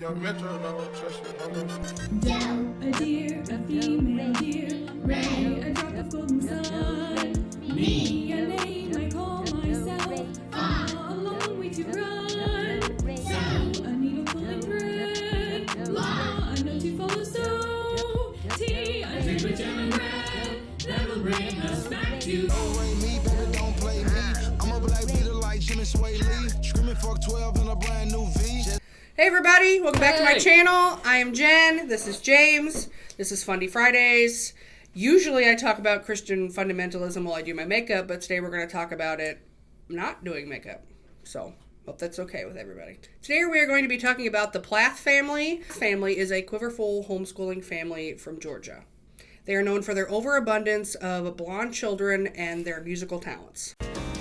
Yo, Metro, no, trust me, A deer, a female deer, Ray, a drop of golden sun. Me, a name I call myself, a long way to run. So, a needle pulling thread, law, a note to follow, so T, a drink with jam and bread, that'll bring us back to. Don't rain me, baby, don't play me. I'm a black beater like Jimmy Sway Lee, screaming fuck 12 in a brand new V. Hey everybody, welcome back to my channel. I am Jen, this is James, this is Fundie Fridays. Usually I talk about Christian fundamentalism while I do my makeup, but today we're going to talk about it not doing makeup. So, hope that's okay with everybody. Today we are going to be talking about the Plath family. The family is a quiverful homeschooling family from Georgia. They are known for their overabundance of blonde children and their musical talents.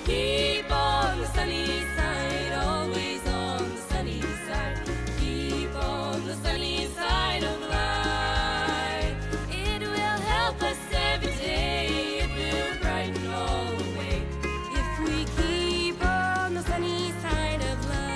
Keep on the sunny side, always on the sunny side. Keep on the sunny side of life. It will help us every day. It will brighten all the way. If we keep on the sunny side of life.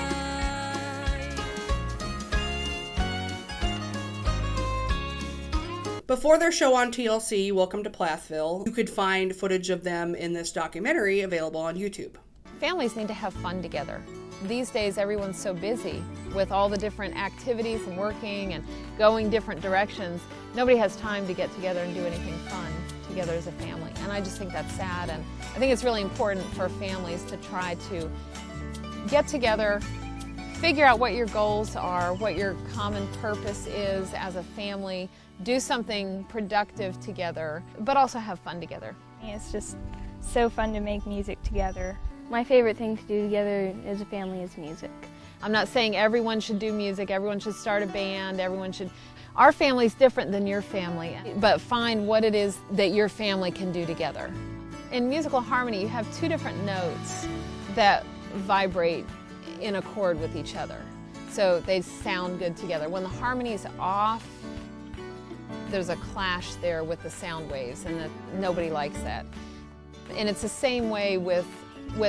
Before their show on TLC, Welcome to Plathville, you could find footage of them in this documentary available on YouTube. Families need to have fun together. These days everyone's so busy with all the different activities and working and going different directions. Nobody has time to get together and do anything fun together as a family. And I just think that's sad, and I think it's really important for families to try to get together, figure out what your goals are, what your common purpose is as a family, do something productive together, but also have fun together. It's just so fun to make music together. My favorite thing to do together as a family is music. I'm not saying everyone should do music, everyone should start a band, our family's different than your family, but find what it is that your family can do together. In musical harmony, you have two different notes that vibrate in accord with each other, so they sound good together. When the harmony's off, there's a clash there with the sound waves, and nobody likes that. And it's the same way with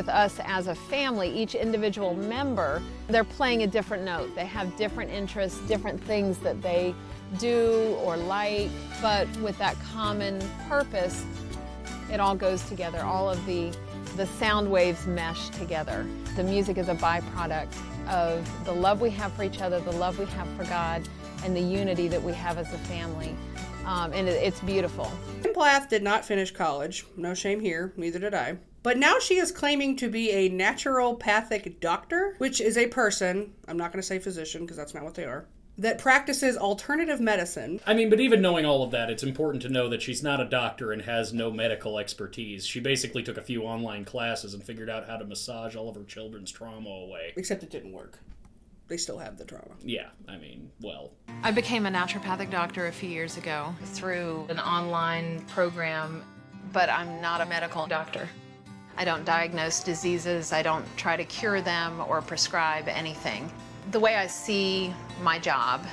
us as a family. Each individual member, they're playing a different note. They have different interests, different things that they do or like, but with that common purpose, it all goes together. All of the sound waves mesh together. The music is a byproduct of the love we have for each other, the love we have for God, and the unity that we have as a family. And it's beautiful. Plath did not finish college. No shame here, neither did I. But now she is claiming to be a naturopathic doctor, which is a person, I'm not going to say physician because that's not what they are, that practices alternative medicine. I mean, but even knowing all of that, it's important to know that she's not a doctor and has no medical expertise. She basically took a few online classes and figured out how to massage all of her children's trauma away. Except it didn't work. They still have the trauma. Yeah, I mean, well. I became a naturopathic doctor a few years ago through an online program, but I'm not a medical doctor. I don't diagnose diseases, I don't try to cure them or prescribe anything. The way I see my job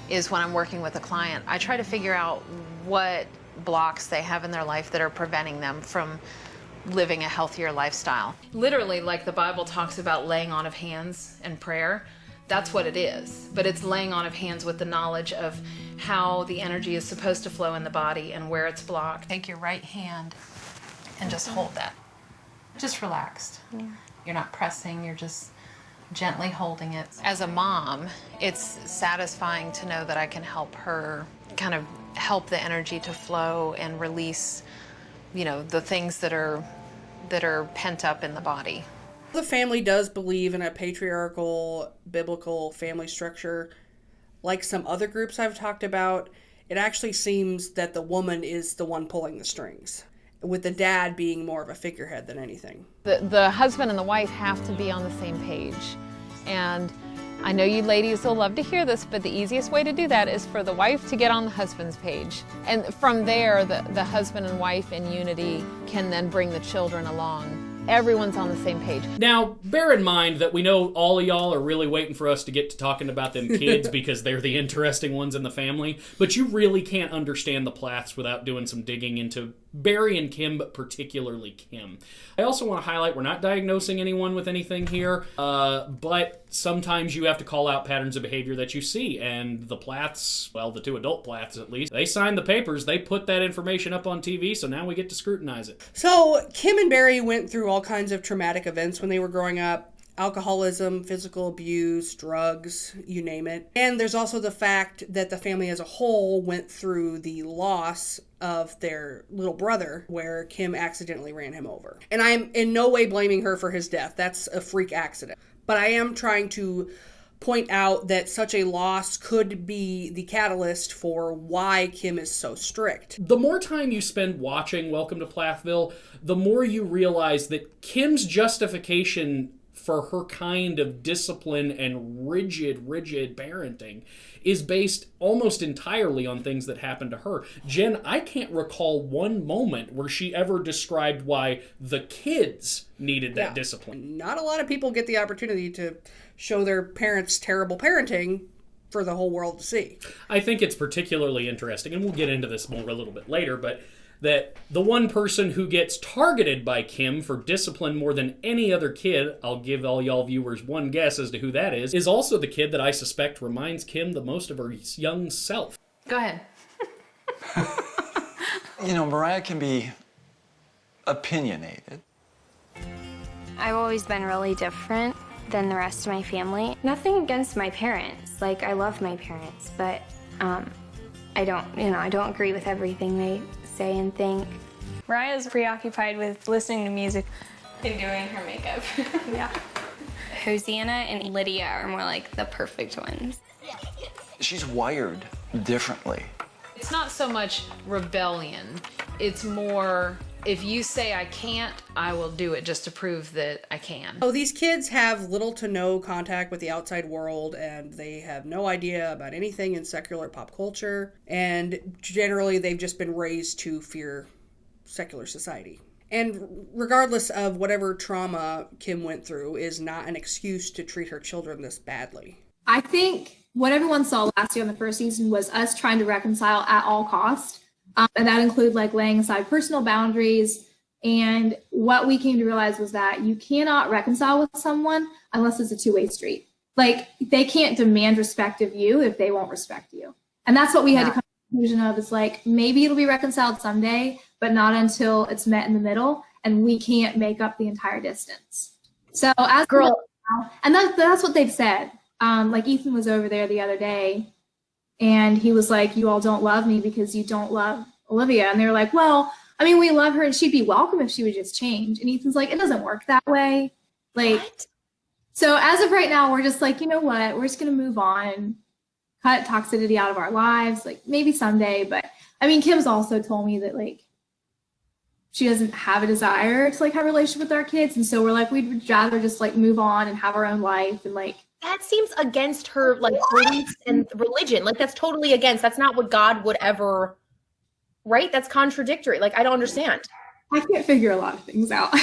is when I'm working with a client, I try to figure out what blocks they have in their life that are preventing them from living a healthier lifestyle. Literally, like the Bible talks about laying on of hands and prayer, that's what it is. But it's laying on of hands with the knowledge of how the energy is supposed to flow in the body and where it's blocked. Take your right hand and just hold that. Just relaxed. Yeah. You're not pressing, you're just gently holding it. As a mom, it's satisfying to know that I can help her kind of help the energy to flow and release, the things that are pent up in the body. The family does believe in a patriarchal, biblical family structure. Like some other groups I've talked about, it actually seems that the woman is the one pulling the strings, with the dad being more of a figurehead than anything. The husband and the wife have to be on the same page. And I know you ladies will love to hear this, but the easiest way to do that is for the wife to get on the husband's page. And from there, the husband and wife in unity can then bring the children along. Everyone's on the same page. Now, bear in mind that we know all of y'all are really waiting for us to get to talking about them kids because they're the interesting ones in the family, but you really can't understand the Plaths without doing some digging into Barry and Kim, but particularly Kim. I also want to highlight, we're not diagnosing anyone with anything here, but sometimes you have to call out patterns of behavior that you see, and the Plaths, well, the 2 adult Plaths at least, they signed the papers, they put that information up on TV, so now we get to scrutinize it. So Kim and Barry went through all kinds of traumatic events when they were growing up. Alcoholism, physical abuse, drugs, you name it. And there's also the fact that the family as a whole went through the loss of their little brother, where Kim accidentally ran him over. And I'm in no way blaming her for his death. That's a freak accident. But I am trying to point out that such a loss could be the catalyst for why Kim is so strict. The more time you spend watching Welcome to Plathville, the more you realize that Kim's justification for her kind of discipline and rigid parenting is based almost entirely on things that happened to her. Jen, I can't recall one moment where she ever described why the kids needed that discipline. Not a lot of people get the opportunity to show their parents terrible parenting for the whole world to see. I think it's particularly interesting, and we'll get into this more a little bit later, but that the one person who gets targeted by Kim for discipline more than any other kid, I'll give all y'all viewers one guess as to who that is also the kid that I suspect reminds Kim the most of her young self. Go ahead. You know, Mariah can be opinionated. I've always been really different than the rest of my family. Nothing against my parents. Like, I love my parents, but I don't agree with everything they say and think. Mariah's preoccupied with listening to music and doing her makeup. Yeah. Hosanna and Lydia are more like the perfect ones. She's wired differently. It's not so much rebellion. It's more, if you say I can't, I will do it just to prove that I can. So these kids have little to no contact with the outside world, and they have no idea about anything in secular pop culture. And generally, they've just been raised to fear secular society. And regardless of whatever trauma Kim went through is not an excuse to treat her children this badly. I think what everyone saw last year on the first season was us trying to reconcile at all costs. And that include like laying aside personal boundaries. And what we came to realize was that you cannot reconcile with someone unless it's a two-way street. Like, they can't demand respect of you if they won't respect you. And that's what we had to come to the conclusion of. It's like, maybe it'll be reconciled someday, but not until it's met in the middle, and we can't make up the entire distance. So as girl, and that's what they've said. Like, Ethan was over there the other day, and he was like, you all don't love me because you don't love Olivia. And they were like, well, I mean, we love her and she'd be welcome if she would just change. And Ethan's like, it doesn't work that way. Like, what? So as of right now, we're just like, you know what? We're just going to move on and cut toxicity out of our lives. Like, maybe someday. But I mean, Kim's also told me that, like, she doesn't have a desire to, like, have a relationship with our kids. And so we're like, we'd rather just, like, move on and have our own life and, like, that seems against her, like, beliefs and religion. Like, that's totally against. That's not what God would ever, right? That's contradictory. Like, I don't understand. I can't figure a lot of things out.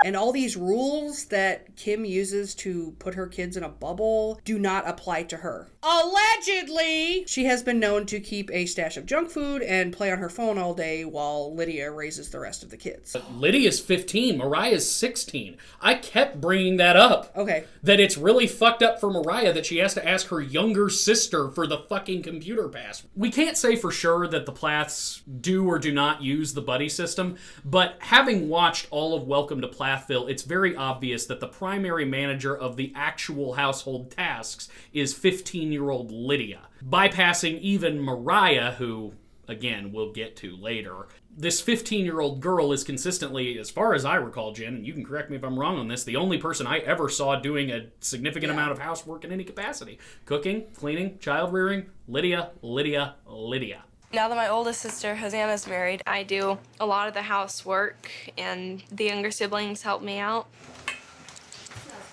And all these rules that Kim uses to put her kids in a bubble do not apply to her. Allegedly! She has been known to keep a stash of junk food and play on her phone all day while Lydia raises the rest of the kids. Lydia's 15, Mariah's 16. I kept bringing that up. Okay. That it's really fucked up for Mariah that she has to ask her younger sister for the fucking computer password. We can't say for sure that the Plaths do or do not use the buddy system, but having watched all of Welcome to Plathville, it's very obvious that the primary manager of the actual household tasks is 15-year-old Lydia, bypassing even Mariah, who, again, we'll get to later. This 15-year-old girl is consistently, as far as I recall, Jen, and you can correct me if I'm wrong on this, the only person I ever saw doing a significant amount of housework in any capacity. Cooking, cleaning, child rearing, Lydia, Lydia, Lydia. Now that my oldest sister, Hosanna's married, I do a lot of the housework, and the younger siblings help me out.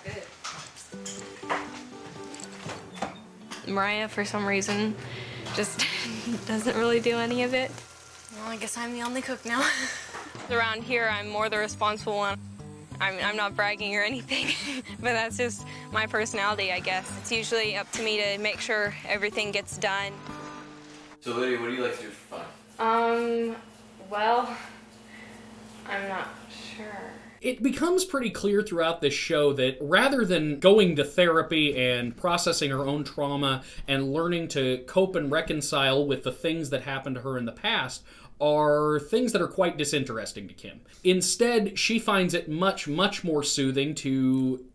That's good. Mariah, for some reason, just doesn't really do any of it. Well, I guess I'm the only cook now. Around here, I'm more the responsible one. I'm not bragging or anything, but that's just my personality, I guess. It's usually up to me to make sure everything gets done. So Lydia, what do you like to do for fun? Well, I'm not sure. It becomes pretty clear throughout this show that rather than going to therapy and processing her own trauma and learning to cope and reconcile with the things that happened to her in the past are things that are quite disinteresting to Kim. Instead, she finds it much, much more soothing to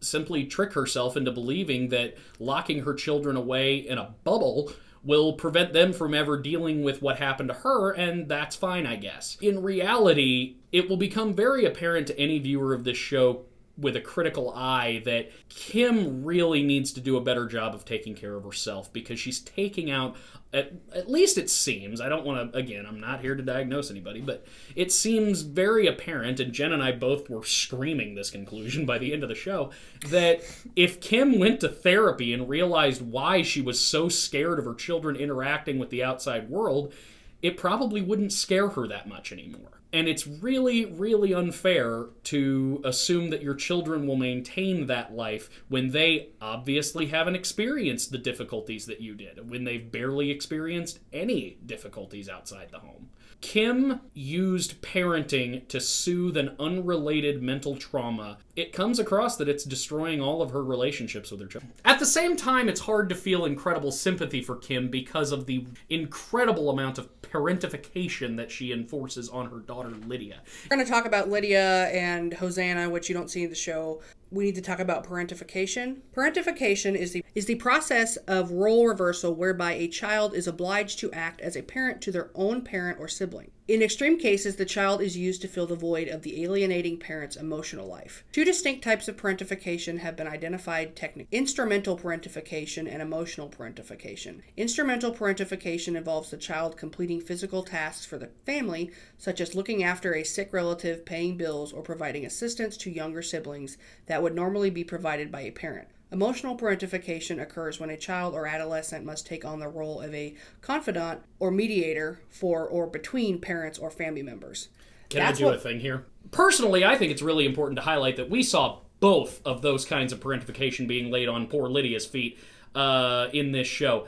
simply trick herself into believing that locking her children away in a bubble will prevent them from ever dealing with what happened to her, and that's fine, I guess. In reality, it will become very apparent to any viewer of this show with a critical eye that Kim really needs to do a better job of taking care of herself, because she's taking out, at least it seems, I don't want to, again, I'm not here to diagnose anybody, but it seems very apparent, and Jen and I both were screaming this conclusion by the end of the show, that if Kim went to therapy and realized why she was so scared of her children interacting with the outside world, it probably wouldn't scare her that much anymore. And it's really, really unfair to assume that your children will maintain that life when they obviously haven't experienced the difficulties that you did, when they've barely experienced any difficulties outside the home. Kim used parenting to soothe an unrelated mental trauma. It comes across that it's destroying all of her relationships with her children. At the same time, it's hard to feel incredible sympathy for Kim because of the incredible amount of parentification that she enforces on her daughter, Lydia. We're going to talk about Lydia and Hosanna, which you don't see in the show. We need to talk about parentification. Parentification is the process of role reversal whereby a child is obliged to act as a parent to their own parent or sibling. In extreme cases, the child is used to fill the void of the alienating parent's emotional life. Two distinct types of parentification have been identified technically: instrumental parentification and emotional parentification. Instrumental parentification involves the child completing physical tasks for the family, such as looking after a sick relative, paying bills, or providing assistance to younger siblings that would normally be provided by a parent. Emotional parentification occurs when a child or adolescent must take on the role of a confidant or mediator for or between parents or family members. Can I do a thing here? Personally, I think it's really important to highlight that we saw both of those kinds of parentification being laid on poor Lydia's feet in this show.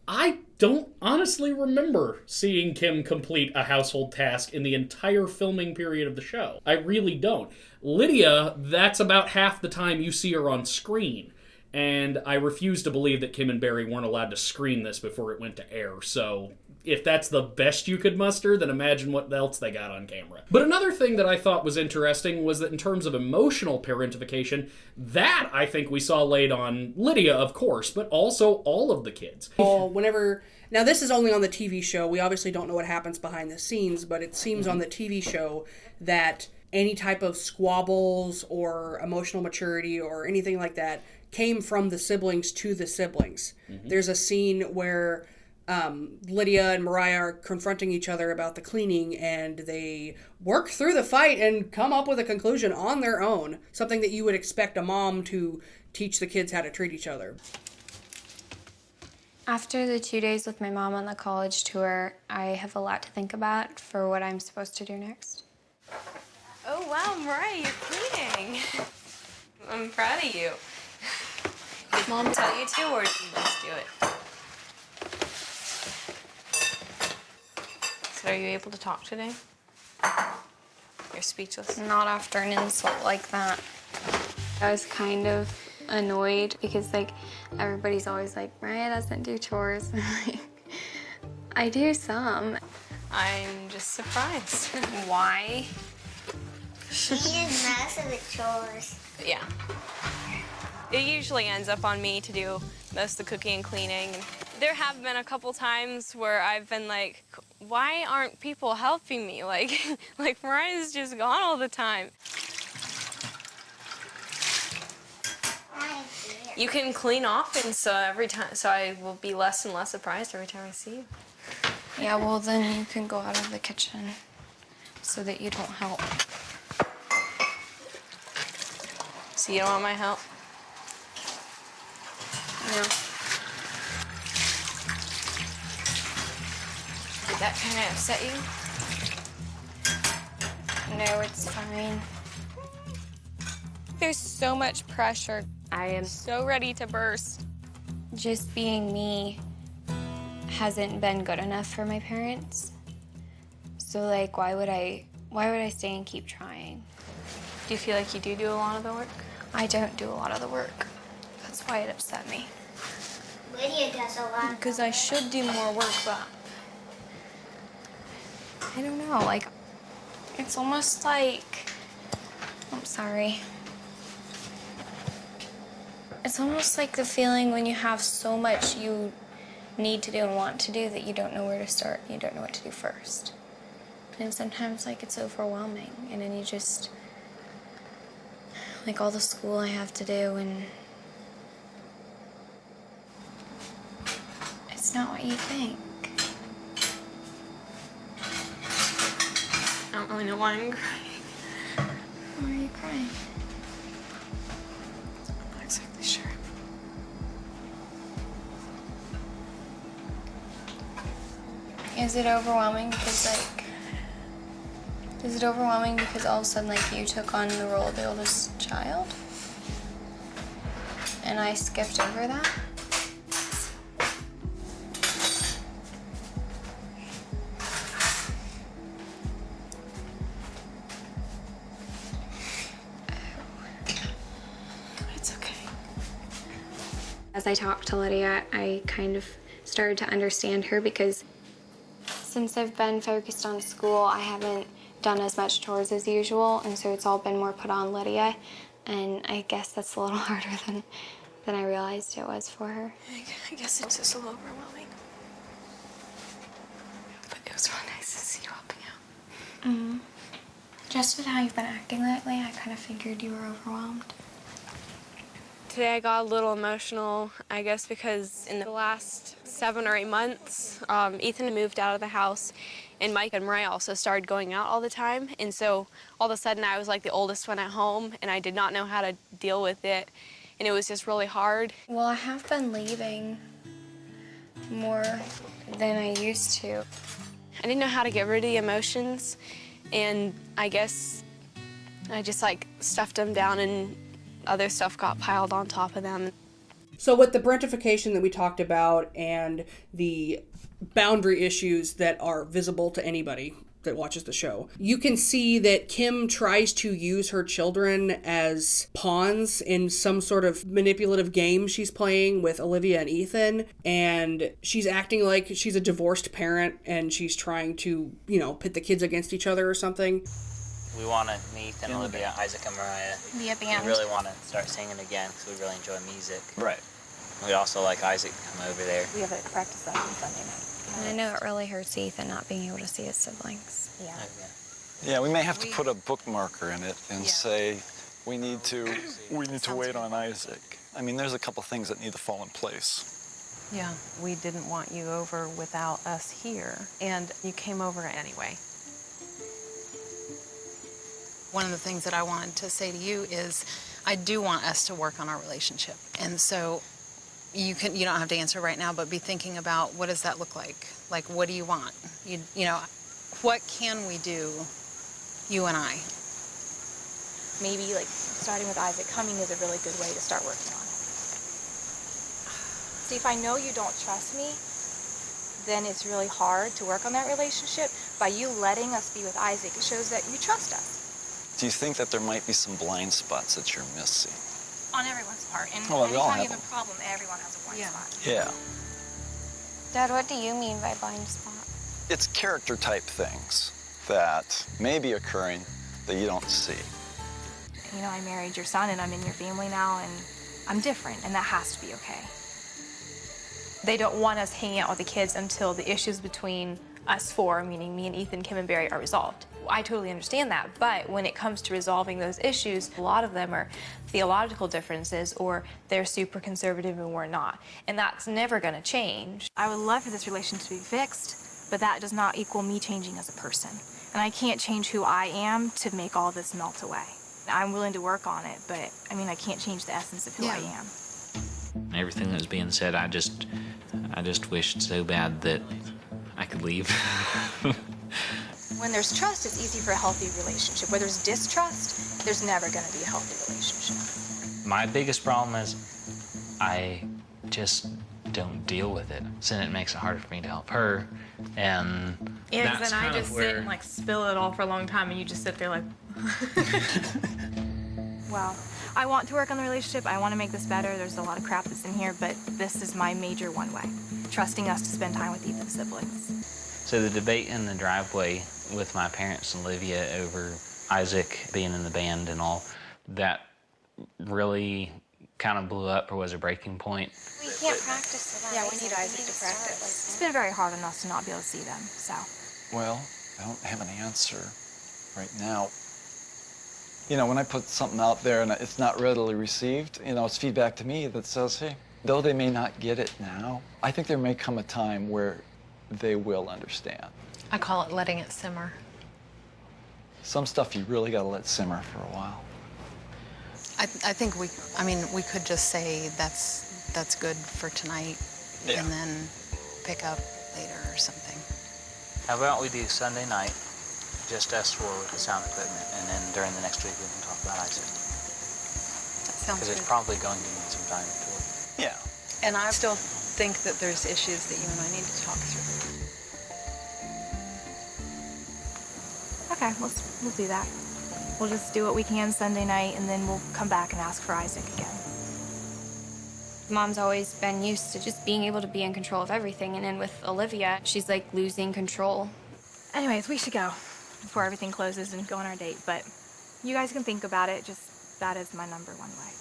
I don't honestly remember seeing Kim complete a household task in the entire filming period of the show. I really don't. Lydia, that's about half the time you see her on screen. And I refuse to believe that Kim and Barry weren't allowed to screen this before it went to air. So if that's the best you could muster, then imagine what else they got on camera. But another thing that I thought was interesting was that in terms of emotional parentification, that I think we saw laid on Lydia, of course, but also all of the kids. Now this is only on the TV show. We obviously don't know what happens behind the scenes, but it seems on the TV show that any type of squabbles or emotional maturity or anything like that came from the siblings to the siblings. Mm-hmm. There's a scene where Lydia and Mariah are confronting each other about the cleaning, and they work through the fight and come up with a conclusion on their own. Something that you would expect a mom to teach the kids how to treat each other. After the 2 days with my mom on the college tour, I have a lot to think about for what I'm supposed to do next. Oh, wow, Mariah, you're cleaning. I'm proud of you. Did Mom tell you to, or did you just do it? So are you able to talk today? You're speechless. Not after an insult like that. I was kind of annoyed because, like, everybody's always like, Mariah doesn't do chores. I do some. I'm just surprised. Why? She is most of the chores. Yeah. It usually ends up on me to do most of the cooking and cleaning. There have been a couple times where I've been like, why aren't people helping me? Like Mariah's just gone all the time. You can clean often, so I will be less and less surprised every time I see you. Yeah, well then you can go out of the kitchen so that you don't help. So you don't want my help? No. Did that kind of upset you? No, it's fine. There's so much pressure. I am so ready to burst. Just being me hasn't been good enough for my parents. So like, why would I stay and keep trying? Do you feel like you do a lot of the work? I don't do a lot of the work. That's why it upset me. Lydia does a lot. Because I should do more work, but I don't know, like, it's almost like, I'm sorry. It's almost like the feeling when you have so much you need to do and want to do that you don't know where to start, you don't know what to do first. And sometimes, like, it's overwhelming, and then you just, like, all the school I have to do, and it's not what you think. I don't really know why I'm crying. Why are you crying? I'm not exactly sure. Is it overwhelming because, like, is it overwhelming because all of a sudden, like, you took on the role of the oldest child? And I skipped over that? It's okay. As I talked to Lydia, I kind of started to understand her because since I've been focused on school, I haven't done as much chores as usual, and so it's all been more put on Lydia, and I guess that's a little harder than I realized it was for her. I guess it's just a little overwhelming. But it was really nice to see you helping out. Mm-hmm. Just with how you've been acting lately, I kind of figured you were overwhelmed. Today I got a little emotional, I guess, because in the last 7 or 8 months, Ethan moved out of the house, and Micah and Mariah also started going out all the time. And so all of a sudden I was like the oldest one at home, and I did not know how to deal with it. And it was just really hard. Well, I have been leaving more than I used to. I didn't know how to get rid of the emotions, and I guess I just like stuffed them down, and other stuff got piled on top of them. So with the parentification that we talked about and the boundary issues that are visible to anybody that watches the show, you can see that Kim tries to use her children as pawns in some sort of manipulative game she's playing with Olivia and Ethan, and she's acting like she's a divorced parent and she's trying to, you know, pit the kids against each other or something. We want to meet Ethan, Olivia, Isaac, and Mariah. Be a band. We really want to start singing again because we really enjoy music. Right. We'd also like Isaac to come over there. We have a practice session Sunday night. And I know it really hurts Ethan not being able to see his siblings. Yeah. Yeah, we may have to put a bookmarker in it and say we need to wait on Isaac. I mean, there's a couple things that need to fall in place. Yeah, we didn't want you over without us here, and you came over anyway. One of the things that I wanted to say to you is I do want us to work on our relationship. And so you don't have to answer right now, but be thinking about what does that look like? Like, what do you want? You know, what can we do, you and I? Maybe like starting with Isaac coming is a really good way to start working on it. See, if I know you don't trust me, then it's really hard to work on that relationship. By you letting us be with Isaac, it shows that you trust us. Do you think that there might be some blind spots that you're missing? On everyone's part. And Well, we all anytime you have have a problem, everyone has a blind spot. Yeah. Dad, what do you mean by blind spot? It's character type things that may be occurring that you don't see. You know, I married your son and I'm in your family now and I'm different and that has to be okay. They don't want us hanging out with the kids until the issues between us four, meaning me and Ethan, Kim, and Barry, are resolved. I totally understand that, but when it comes to resolving those issues, a lot of them are theological differences or they're super conservative and we're not. And that's never gonna change. I would love for this relationship to be fixed, but that does not equal me changing as a person. And I can't change who I am to make all this melt away. I'm willing to work on it, but I mean, I can't change the essence of who I am. Everything that was being said, I just wished so bad that I could leave. When there's trust, it's easy for a healthy relationship. Where there's distrust, there's never going to be a healthy relationship. My biggest problem is I just don't deal with it. So then it makes it harder for me to help her. And Yeah, that's because then I kind of just where... sit and like spill it all for a long time, and you just sit there like. Well, I want to work on the relationship. I want to make this better. There's a lot of crap that's in here, but this is my major one way. Trusting us to spend time with Ethan's siblings. So the debate in the driveway with my parents and Olivia over Isaac being in the band and all, that really kind of blew up or was a breaking point. We can't practice without Yeah, we need Isaac to practice. It's been very hard on us to not be able to see them, so. Well, I don't have an answer right now. You know, when I put something out there and it's not readily received, you know, it's feedback to me that says, hey, though they may not get it now, I think there may come a time where they will understand. I call it letting it simmer. Some stuff you really got to let simmer for a while. I think we could just say that's good for tonight, Yeah. and then pick up later or something. How about we do Sunday night, just us four with the sound equipment, and then during the next week we can talk about Isaac. That sounds Because good. it's probably going to need some time to work. Yeah. And I still think that there's issues that you and I need to talk through. Okay, we'll do that. We'll just do what we can Sunday night, and then we'll come back and ask for Isaac again. Mom's always been used to just being able to be in control of everything, and then with Olivia, she's like losing control. Anyways, we should go before everything closes and go on our date, but you guys can think about it. Just that is my number one way.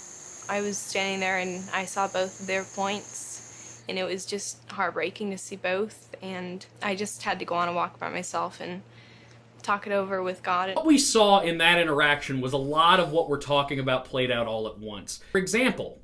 I was standing there and I saw both of their points, and it was just heartbreaking to see both, and I just had to go on a walk by myself and talk it over with God. What we saw in that interaction was a lot of what we're talking about played out all at once. For example,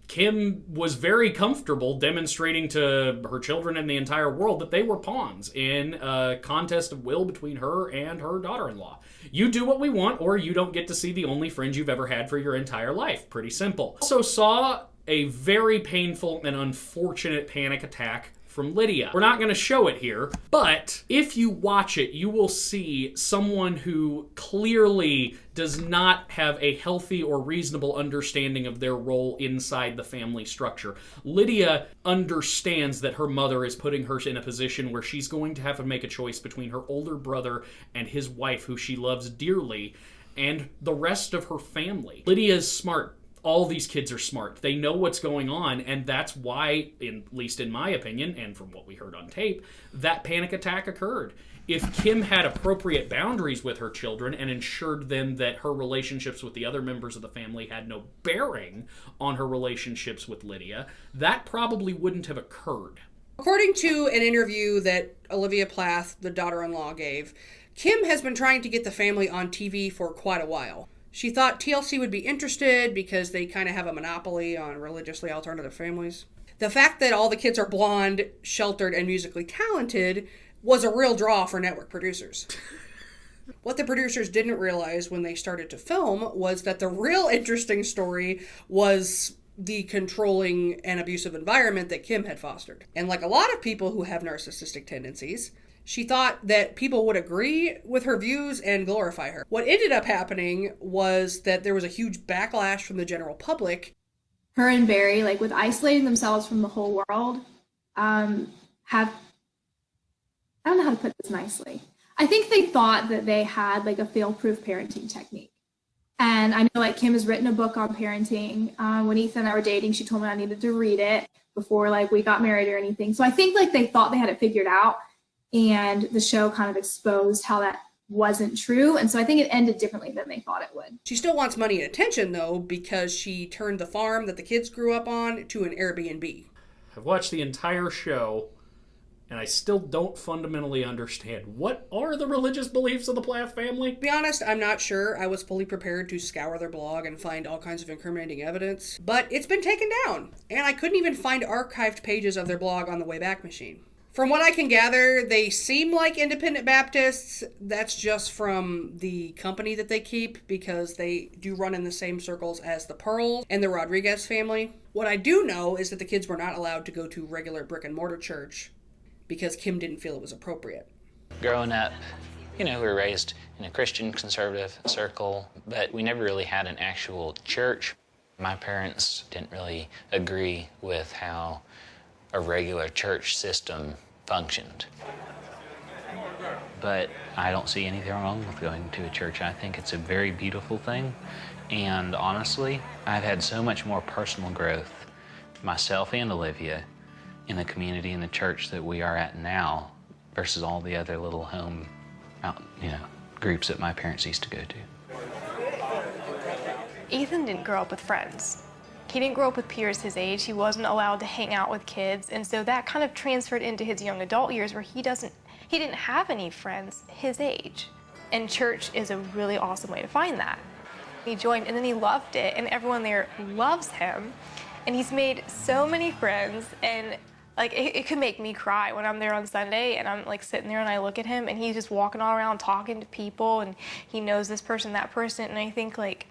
Kim was very comfortable demonstrating to her children and the entire world that they were pawns in a contest of will between her and her daughter-in-law. You do what we want, or you don't get to see the only friends you've ever had for your entire life. Pretty simple. Also saw a very painful and unfortunate panic attack from Lydia. We're not going to show it here, but if you watch it, you will see someone who clearly does not have a healthy or reasonable understanding of their role inside the family structure. Lydia understands that her mother is putting her in a position where she's going to have to make a choice between her older brother and his wife, who she loves dearly, and the rest of her family. Lydia is smart. All these kids are smart. They know what's going on, and that's why, at least in my opinion, and from what we heard on tape, that panic attack occurred. If Kim had appropriate boundaries with her children and ensured them that her relationships with the other members of the family had no bearing on her relationships with Lydia, that probably wouldn't have occurred. According to an interview that Olivia Plath, the daughter-in-law, gave, Kim has been trying to get the family on TV for quite a while. She thought TLC would be interested because they kind of have a monopoly on religiously alternative families. The fact that all the kids are blonde, sheltered, and musically talented was a real draw for network producers. What the producers didn't realize when they started to film was that the real interesting story was the controlling and abusive environment that Kim had fostered. And like a lot of people who have narcissistic tendencies, she thought that people would agree with her views and glorify her. What ended up happening was that there was a huge backlash from the general public. Her and Barry, like with isolating themselves from the whole world, have, I don't know how to put this nicely. I think they thought that they had like a fail-proof parenting technique. And I know like Kim has written a book on parenting. When Ethan and I were dating, she told me I needed to read it before like we got married or anything. So I think like they thought they had it figured out. And the show kind of exposed how that wasn't true. And so I think it ended differently than they thought it would. She still wants money and attention, though, because she turned the farm that the kids grew up on to an Airbnb. I've watched the entire show, and I still don't fundamentally understand. What are the religious beliefs of the Plath family? To be honest, I'm not sure. I was fully prepared to scour their blog and find all kinds of incriminating evidence. But it's been taken down, and I couldn't even find archived pages of their blog on the Wayback Machine. From what I can gather, they seem like independent Baptists. That's just from the company that they keep, because they do run in the same circles as the Pearls and the Rodriguez family. What I do know is that the kids were not allowed to go to regular brick and mortar church because Kim didn't feel it was appropriate. Growing up, we were raised in a Christian conservative circle, but we never really had an actual church. My parents didn't really agree with how a regular church system functioned. But I don't see anything wrong with going to a church. I think it's a very beautiful thing. And honestly, I've had so much more personal growth, myself and Olivia, in the community and the church that we are at now versus all the other little home groups that my parents used to go to. Ethan didn't grow up with friends. He didn't grow up with peers his age. He wasn't allowed to hang out with kids. And so that kind of transferred into his young adult years where he didn't have any friends his age. And church is a really awesome way to find that. He joined and then he loved it, and everyone there loves him. And he's made so many friends, and like it could make me cry when I'm there on Sunday and I'm like sitting there and I look at him and he's just walking all around talking to people and he knows this person, that person, and I think like,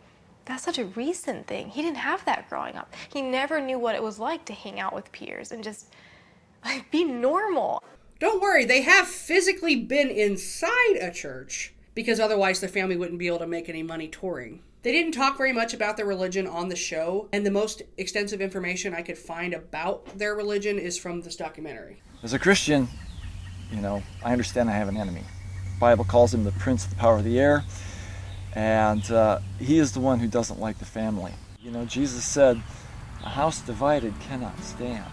that's such a recent thing. He didn't have that growing up. He never knew what it was like to hang out with peers and just like be normal. Don't worry, they have physically been inside a church because otherwise the family wouldn't be able to make any money touring. They didn't talk very much about their religion on the show, and the most extensive information I could find about their religion is from this documentary. As a Christian, I understand I have an enemy. The Bible calls him the prince of the power of the air, and he is the one who doesn't like the family. Jesus said, a house divided cannot stand.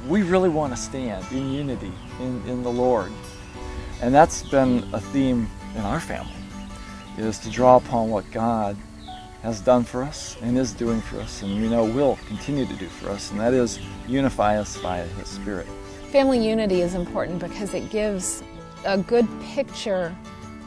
We really want to stand in unity in the Lord, and that's been a theme in our family, is to draw upon what God has done for us and is doing for us, and will continue to do for us, and that is unify us via His Spirit. Family unity is important because it gives a good picture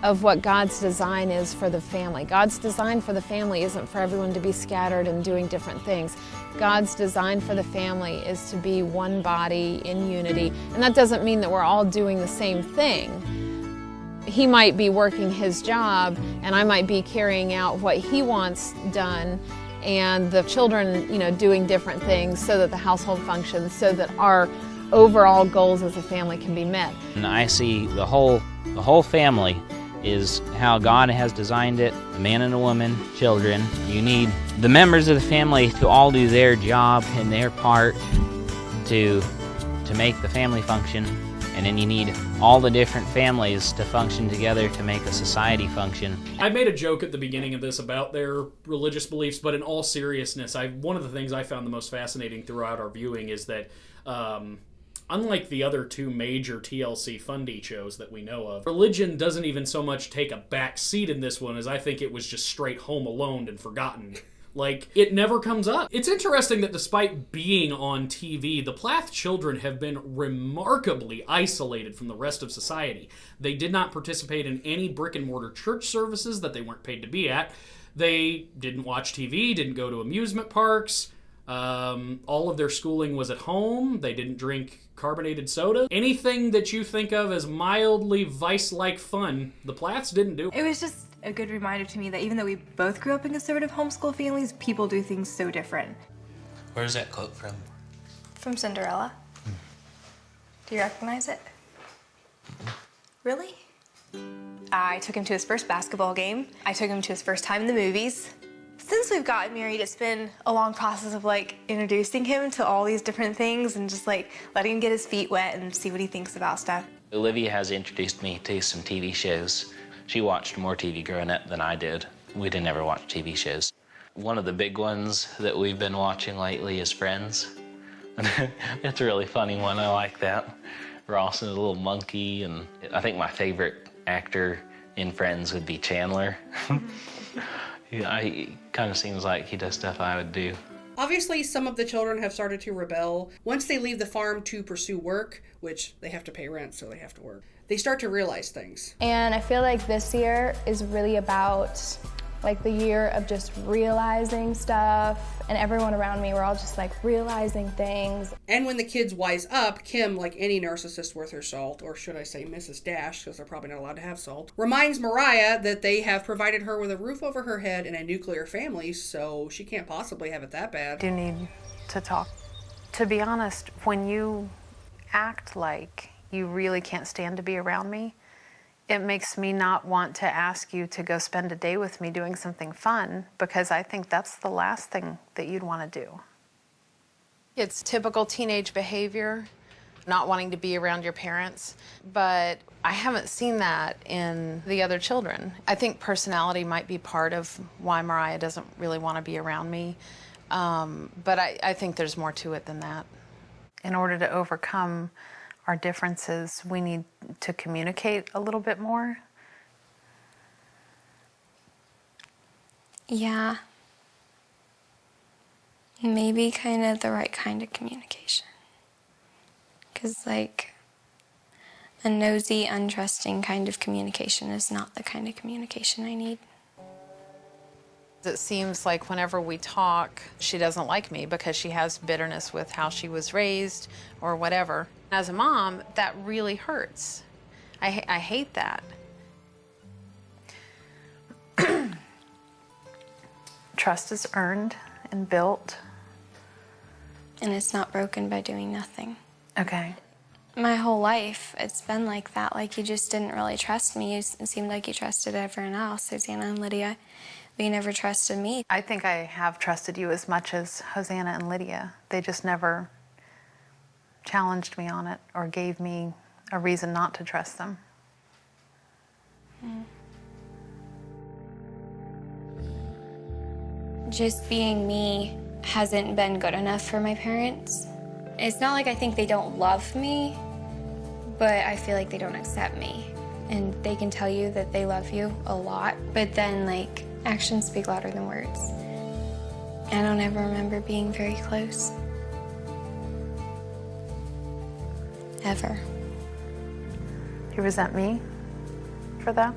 of what God's design is for the family. God's design for the family isn't for everyone to be scattered and doing different things. God's design for the family is to be one body in unity, and that doesn't mean that we're all doing the same thing. He might be working his job and I might be carrying out what he wants done, and the children, doing different things so that the household functions, so that our overall goals as a family can be met. And I see the whole family is how God has designed it, a man and a woman, children. You need the members of the family to all do their job and their part to make the family function. And then you need all the different families to function together to make a society function. I made a joke at the beginning of this about their religious beliefs, but in all seriousness, one of the things I found the most fascinating throughout our viewing is that unlike the other two major TLC Fundie shows that we know of, religion doesn't even so much take a back seat in this one as I think it was just straight Home Alone and forgotten. Like, it never comes up. It's interesting that despite being on TV, the Plath children have been remarkably isolated from the rest of society. They did not participate in any brick-and-mortar church services that they weren't paid to be at. They didn't watch TV, didn't go to amusement parks. All of their schooling was at home. They didn't drink carbonated soda. Anything that you think of as mildly vice-like fun, the Plaths didn't do. It was just a good reminder to me that even though we both grew up in conservative homeschool families, people do things so different. Where's that quote from? From Cinderella. Do you recognize it? Really? I took him to his first basketball game. I took him to his first time in the movies. Since we've gotten married, it's been a long process of introducing him to all these different things and just letting him get his feet wet and see what he thinks about stuff. Olivia has introduced me to some TV shows. She watched more TV growing up than I did. We didn't ever watch TV shows. One of the big ones that we've been watching lately is Friends. It's a really funny one, I like that. Ross and the little monkey, and I think my favorite actor in Friends would be Chandler. He kind of seems like he does stuff I would do. Obviously, some of the children have started to rebel. Once they leave the farm to pursue work, which they have to pay rent, so they have to work, they start to realize things. And I feel like this year is really about the year of just realizing stuff, and everyone around me, we're all just realizing things. And when the kids wise up, Kim, like any narcissist worth her salt, or should I say Mrs. Dash, because they're probably not allowed to have salt, reminds Mariah that they have provided her with a roof over her head and a nuclear family, so she can't possibly have it that bad. I do need to talk. To be honest, when you act like you really can't stand to be around me, it makes me not want to ask you to go spend a day with me doing something fun, because I think that's the last thing that you'd want to do. It's typical teenage behavior, not wanting to be around your parents, but I haven't seen that in the other children. I think personality might be part of why Mariah doesn't really want to be around me, but I think there's more to it than that. In order to overcome our differences, we need to communicate a little bit more. Yeah. Maybe kind of the right kind of communication. Because, like, a nosy, untrusting kind of communication is not the kind of communication I need. It seems like whenever we talk, she doesn't like me because she has bitterness with how she was raised or whatever. As a mom, that really hurts. I hate that. Trust is earned and built. And it's not broken by doing nothing. Okay. My whole life, it's been like that. Like, you just didn't really trust me. It seemed like you trusted everyone else, Hosanna and Lydia. But you never trusted me. I think I have trusted you as much as Hosanna and Lydia. They just never challenged me on it or gave me a reason not to trust them. Just being me hasn't been good enough for my parents. It's not like I think they don't love me, but I feel like they don't accept me. And they can tell you that they love you a lot, but then, like, actions speak louder than words. I don't ever remember being very close. Ever. Do you resent me for that?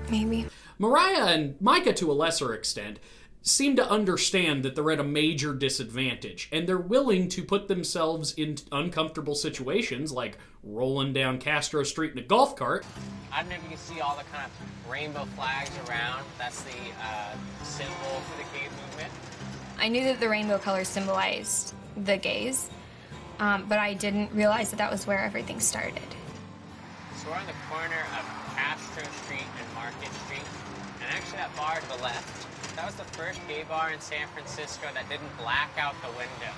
Maybe. Mariah and Micah, to a lesser extent, seem to understand that they're at a major disadvantage, and they're willing to put themselves in uncomfortable situations, like rolling down Castro Street in a golf cart. I don't know if you can see all the kind of rainbow flags around. That's the symbol for the gay movement. I knew that the rainbow colors symbolized the gays, but I didn't realize that that was where everything started. So we're on the corner of Castro Street and Market Street, and actually that bar to the left, that was the first gay bar in San Francisco that didn't black out the window.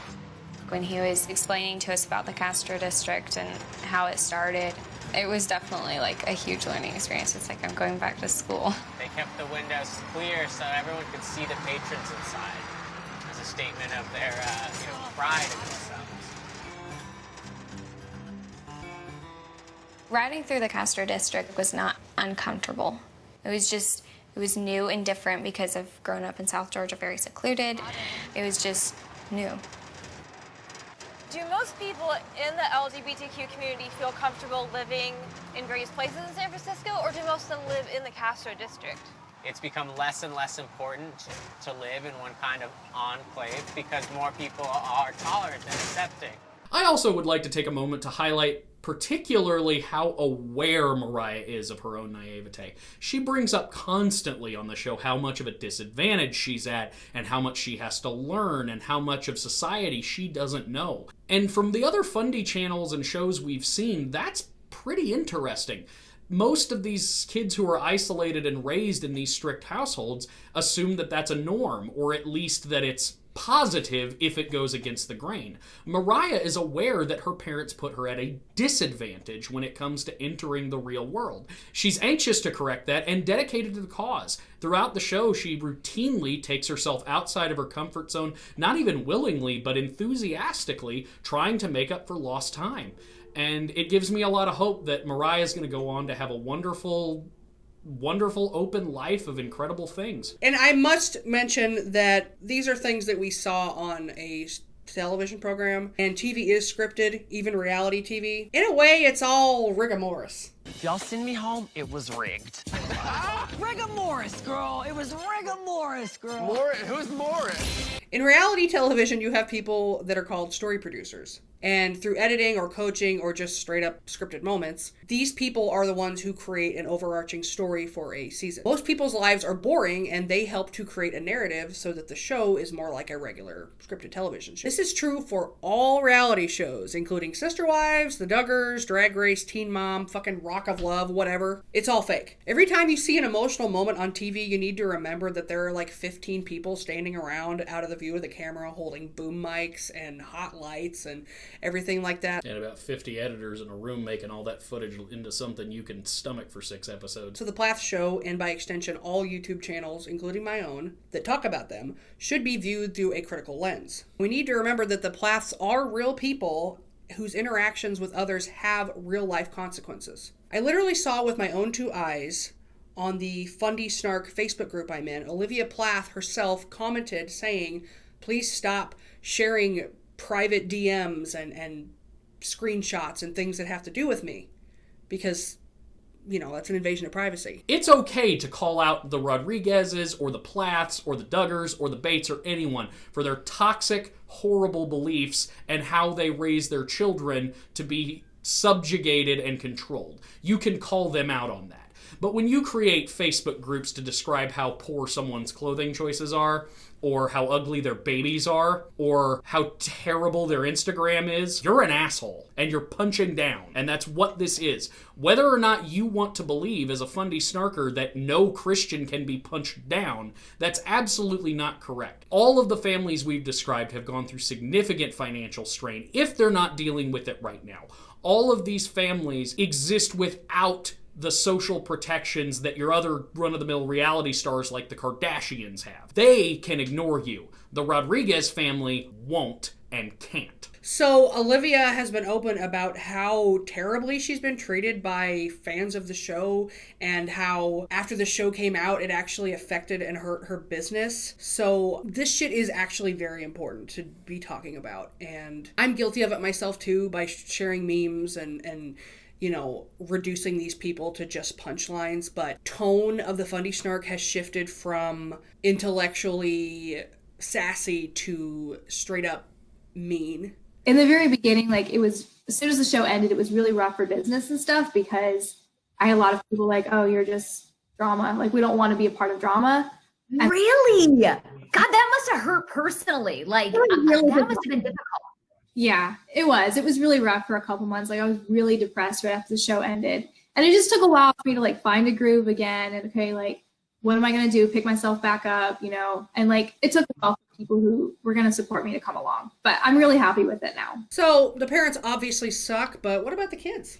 When he was explaining to us about the Castro district and how it started, it was definitely like a huge learning experience. It's like I'm going back to school. They kept the windows clear so everyone could see the patrons inside as a statement of their pride in themselves. Riding through the Castro district was not uncomfortable. It was new and different because I've grown up in South Georgia, very secluded. It was just new. Do most people in the LGBTQ community feel comfortable living in various places in San Francisco, or do most of them live in the Castro district? It's become less and less important to live in one kind of enclave because more people are tolerant and accepting. I also would like to take a moment to highlight particularly how aware Mariah is of her own naivete. She brings up constantly on the show how much of a disadvantage she's at and how much she has to learn and how much of society she doesn't know. And from the other Fundie channels and shows we've seen, that's pretty interesting. Most of these kids who are isolated and raised in these strict households assume that that's a norm, or at least that it's positive if it goes against the grain. Mariah is aware that her parents put her at a disadvantage when it comes to entering the real world. She's anxious to correct that and dedicated to the cause. Throughout the show, she routinely takes herself outside of her comfort zone, not even willingly, but enthusiastically, trying to make up for lost time. And it gives me a lot of hope that Mariah is going to go on to have a wonderful open life of incredible things. And I must mention that these are things that we saw on a television program, and TV is scripted, even reality TV. In a way, it's all rigamorous. If y'all send me home, it was rigged. Rigamorous, girl. It was rigamorous, girl. Who's Morris? In reality television, you have people that are called story producers. And through editing or coaching or just straight up scripted moments, these people are the ones who create an overarching story for a season. Most people's lives are boring, and they help to create a narrative so that the show is more like a regular scripted television show. This is true for all reality shows, including Sister Wives, The Duggars, Drag Race, Teen Mom, fucking Rock of Love, whatever. It's all fake. Every time you see an emotional moment on TV, you need to remember that there are like 15 people standing around out of the view of the camera holding boom mics and hot lights and everything like that. And about 50 editors in a room making all that footage into something you can stomach for 6 episodes. So the Plath show, and by extension all YouTube channels, including my own, that talk about them, should be viewed through a critical lens. We need to remember that the Plaths are real people whose interactions with others have real life consequences. I literally saw with my own 2 eyes on the Fundie Snark Facebook group I'm in, Olivia Plath herself commented saying, please stop sharing private DMs and screenshots and things that have to do with me, because, you know, that's an invasion of privacy. It's okay to call out the Rodriguezes or the Plaths or the Duggars or the Bates or anyone for their toxic, horrible beliefs and how they raise their children to be subjugated and controlled. You can call them out on that. But when you create Facebook groups to describe how poor someone's clothing choices are, or how ugly their babies are, or how terrible their Instagram is, you're an asshole, and you're punching down. And that's what this is. Whether or not you want to believe as a Fundie Snarker that no Christian can be punched down, that's absolutely not correct. All of the families we've described have gone through significant financial strain, if they're not dealing with it right now. All of these families exist without the social protections that your other run-of-the-mill reality stars like the Kardashians have. They can ignore you. The Rodriguez family won't and can't. So Olivia has been open about how terribly she's been treated by fans of the show, and how after the show came out it actually affected and hurt her business. So this shit is actually very important to be talking about, and I'm guilty of it myself too, by sharing memes and you know, reducing these people to just punchlines. But tone of the Fundie Snark has shifted from intellectually sassy to straight up mean. In the very beginning, like, it was, as soon as the show ended, it was really rough for business and stuff, because I had a lot of people like, oh, you're just drama. Like, we don't want to be a part of drama. And Really? God, that must have hurt personally. Like, It was really that must have been difficult. difficult. Yeah, it was. It was really rough for a couple months. Like, I was really depressed right after the show ended. And it just took a while for me to, like, find a groove again. And, okay, like, what am I going to do? Pick myself back up, you know? And, like, it took a while for people who were going to support me to come along. But I'm really happy with it now. So the parents obviously suck, but what about the kids?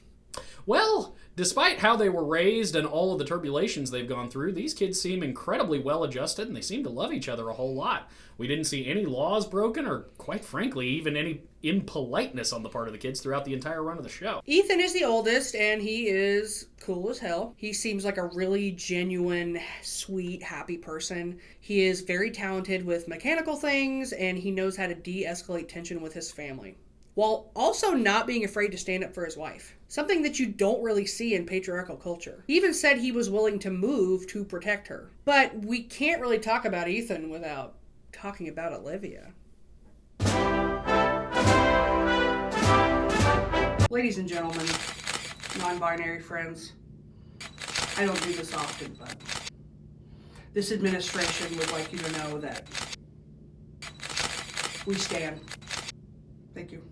Well, despite how they were raised and all of the turbulations they've gone through, these kids seem incredibly well adjusted, and they seem to love each other a whole lot. We didn't see any laws broken, or quite frankly, even any impoliteness on the part of the kids throughout the entire run of the show. Ethan is the oldest, and he is cool as hell. He seems like a really genuine, sweet, happy person. He is very talented with mechanical things, and he knows how to de-escalate tension with his family, while also not being afraid to stand up for his wife. Something that you don't really see in patriarchal culture. He even said he was willing to move to protect her. But we can't really talk about Ethan without talking about Olivia. Ladies and gentlemen, non-binary friends, I don't do this often, but this administration would like you to know that we stand. Thank you.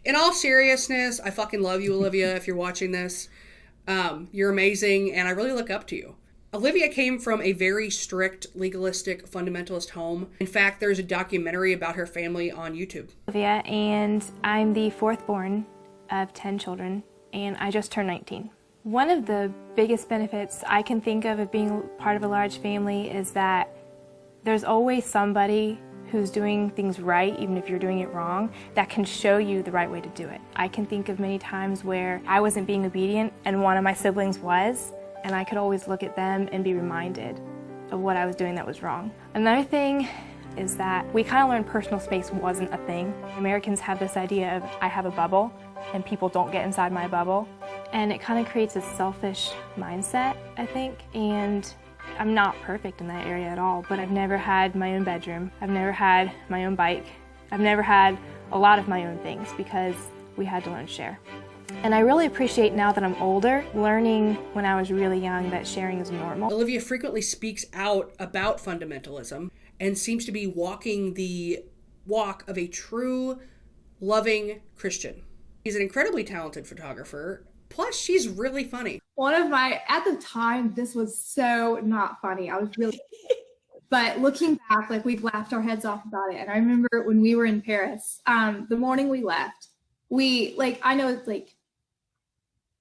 In all seriousness, I fucking love you, Olivia, if you're watching this. You're amazing, and I really look up to you. Olivia came from a very strict, legalistic, fundamentalist home. In fact, there's a documentary about her family on YouTube. Olivia, and I'm the fourth born of 10 children, and I just turned 19. One of the biggest benefits I can think of being part of a large family is that there's always somebody who's doing things right, even if you're doing it wrong, that can show you the right way to do it. I can think of many times where I wasn't being obedient and one of my siblings was, and I could always look at them and be reminded of what I was doing that was wrong. Another thing is that we kind of learned personal space wasn't a thing. Americans have this idea of I have a bubble and people don't get inside my bubble, and it kind of creates a selfish mindset, I think, and I'm not perfect in that area at all, but I've never had my own bedroom. I've never had my own bike. I've never had a lot of my own things because we had to learn to share. And I really appreciate now that I'm older, learning when I was really young that sharing is normal. Olivia frequently speaks out about fundamentalism and seems to be walking the walk of a true, loving Christian. She's an incredibly talented photographer, plus she's really funny. At the time, this was so not funny. I was really, but looking back, like we've laughed our heads off about it. And I remember when we were in Paris, the morning we left, I know it's like,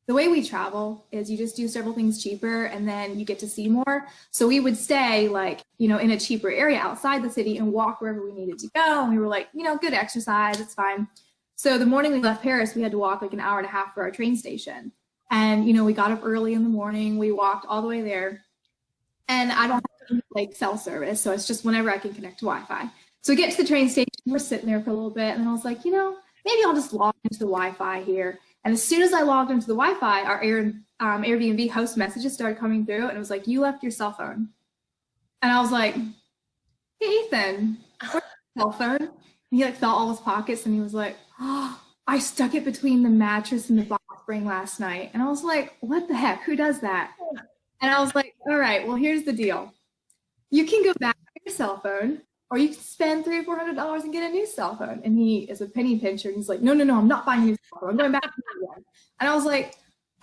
the way we travel is you just do several things cheaper and then you get to see more. So we would stay in a cheaper area outside the city and walk wherever we needed to go. And we were like, good exercise, it's fine. So the morning we left Paris, we had to walk like an hour and a half for our train station. And, we got up early in the morning, we walked all the way there. And I don't have cell service, so it's just whenever I can connect to Wi-Fi. So we get to the train station, we're sitting there for a little bit, and then I was like, maybe I'll just log into the Wi-Fi here. And as soon as I logged into the Wi-Fi, our Airbnb host messages started coming through, and it was like, you left your cell phone. And I was like, hey, Ethan, where's your cell phone? And he felt all his pockets, and he was like, oh, I stuck it between the mattress and the box spring last night. And I was like, what the heck? Who does that? And I was like, all right, well, here's the deal. You can go back to your cell phone, or you can spend $300 or $400 and get a new cell phone. And he is a penny pincher. And he's like, no, I'm not buying a new cell phone. I'm going back to the one. And I was like,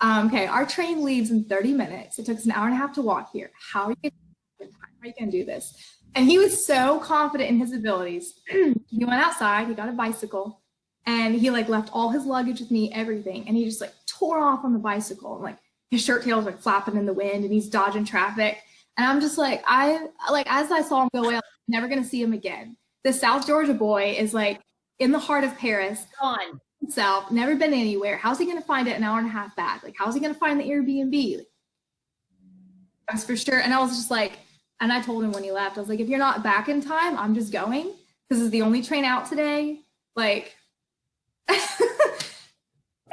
okay, our train leaves in 30 minutes. It took us an hour and a half to walk here. How are you going to do this? And he was so confident in his abilities. He went outside, he got a bicycle, and he left all his luggage with me, everything. And he just tore off on the bicycle. And his shirt tails flapping in the wind and he's dodging traffic. And I'm just as I saw him go away, I'm never going to see him again. The South Georgia boy is in the heart of Paris. Gone. Himself, never been anywhere. How's he going to find it an hour and a half back? How's he going to find the Airbnb? That's for sure. And I was just and I told him when he left, I was like, if you're not back in time, I'm just going. This is the only train out today.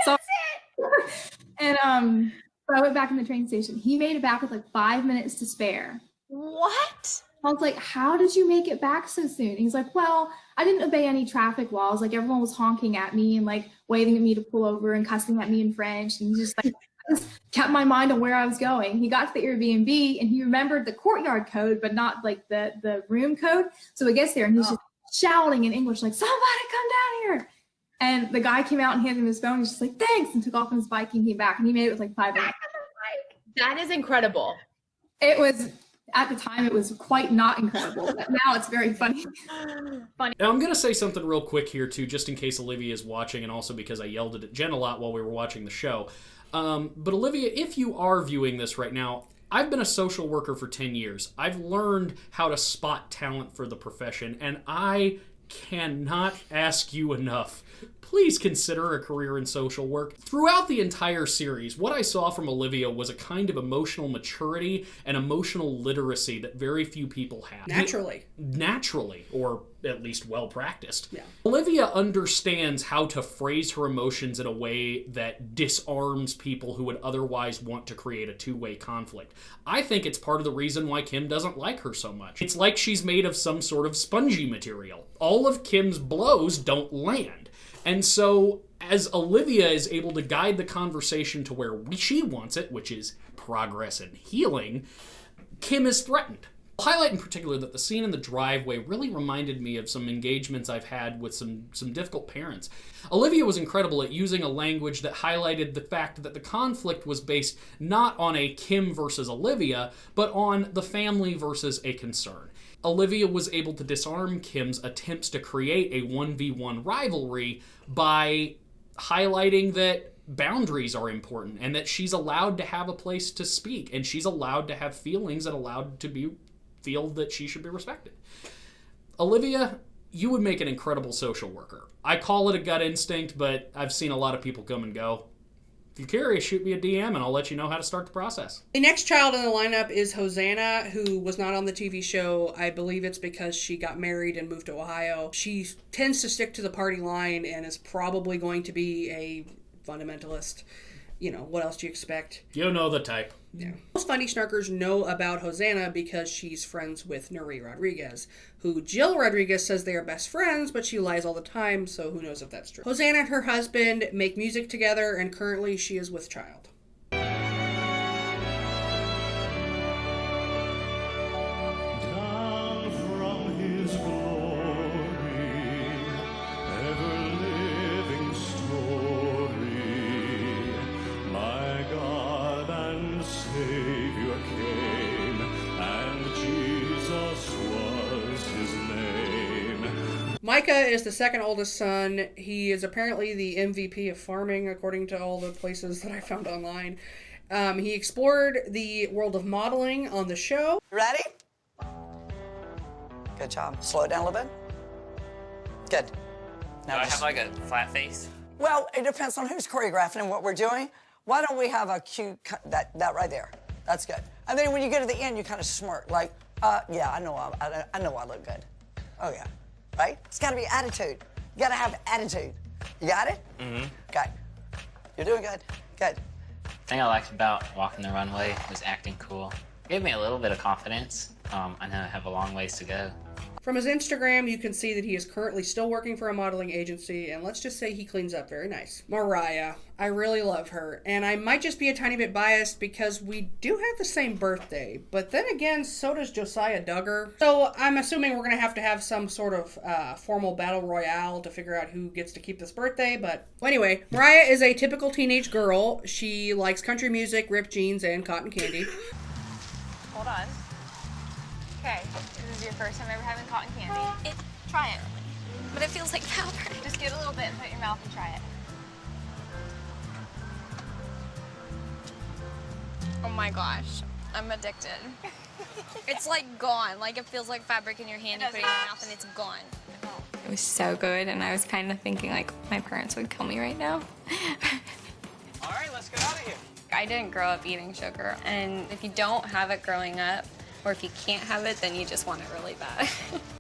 So, and so I went back in the train station. He made it back with 5 minutes to spare. What? I was like, how did you make it back so soon? And he's like, well, I didn't obey any traffic laws. Everyone was honking at me and waving at me to pull over and cussing at me in French. And he just I just kept my mind on where I was going. He got to the Airbnb and he remembered the courtyard code, but not the room code. So he gets there and he's just shouting in English, somebody come down here. And the guy came out and handed him his phone. He's just like, thanks, and took off on his bike and came back. And he made it with 5 minutes. That is incredible. It was, at the time, it was quite not incredible. But now it's very funny. Now, I'm going to say something real quick here, too, just in case Olivia is watching, and also because I yelled at Jen a lot while we were watching the show. But Olivia, if you are viewing this right now, I've been a social worker for 10 years. I've learned how to spot talent for the profession, and I cannot ask you enough. Please consider a career in social work. Throughout the entire series, what I saw from Olivia was a kind of emotional maturity and emotional literacy that very few people have. Naturally, or at least well practiced. Yeah. Olivia understands how to phrase her emotions in a way that disarms people who would otherwise want to create a two-way conflict. I think it's part of the reason why Kim doesn't like her so much. It's like she's made of some sort of spongy material. All of Kim's blows don't land. And so, as Olivia is able to guide the conversation to where she wants it, which is progress and healing, Kim is threatened. I'll highlight in particular that the scene in the driveway really reminded me of some engagements I've had with some difficult parents. Olivia was incredible at using a language that highlighted the fact that the conflict was based not on a Kim versus Olivia, but on the family versus a concern. Olivia was able to disarm Kim's attempts to create a 1v1 rivalry by highlighting that boundaries are important and that she's allowed to have a place to speak and she's allowed to have feelings and allowed to feel that she should be respected. Olivia, you would make an incredible social worker. I call it a gut instinct, but I've seen a lot of people come and go. If you're curious, shoot me a DM and I'll let you know how to start the process. The next child in the lineup is Hosanna, who was not on the TV show. I believe it's because she got married and moved to Ohio. She tends to stick to the party line and is probably going to be a fundamentalist. you know, what else do you expect? You know the type. Yeah. Most Fundie snarkers know about Hosanna because she's friends with Nuri Rodriguez, who Jill Rodriguez says they are best friends, but she lies all the time, so who knows if that's true. Hosanna and her husband make music together, and currently she is with child. Micah is the second oldest son. He is apparently the MVP of farming, according to all the places that I found online. He explored the world of modeling on the show. Ready? Good job. Slow it down a little bit. Good. Now Do I have like a flat face? Well, it depends on who's choreographing and what we're doing. Why don't we have a cue, that right there. That's good. And then when you get to the end, you kind of smirk, like, yeah, I know I look good. Oh, yeah. Right? It's got to be attitude. You got to have attitude. You got it? Mm-hmm. Okay. You're doing good. Good. The thing I liked about walking the runway was acting cool. It gave me a little bit of confidence. I know I have a long ways to go. From his Instagram, you can see that he is currently still working for a modeling agency, and let's just say he cleans up very nice. Mariah. I really love her, and I might just be a tiny bit biased because we do have the same birthday, but then again, so does Josiah Duggar. So I'm assuming we're going to have some sort of formal battle royale to figure out who gets to keep this birthday, but well, anyway, Mariah is a typical teenage girl. She likes country music, ripped jeans, and cotton candy. Hold on. Okay, this is your first time ever having cotton candy. Try it. But it feels like powder. Just get a little bit and put it in your mouth and try it. Oh my gosh, I'm addicted. It's like gone. Like it feels like fabric in your hand. You put it in your mouth and it's gone. It was so good, and I was kind of thinking like my parents would kill me right now. All right, let's get out of here. I didn't grow up eating sugar, and if you don't have it growing up, or if you can't have it, then you just want it really bad.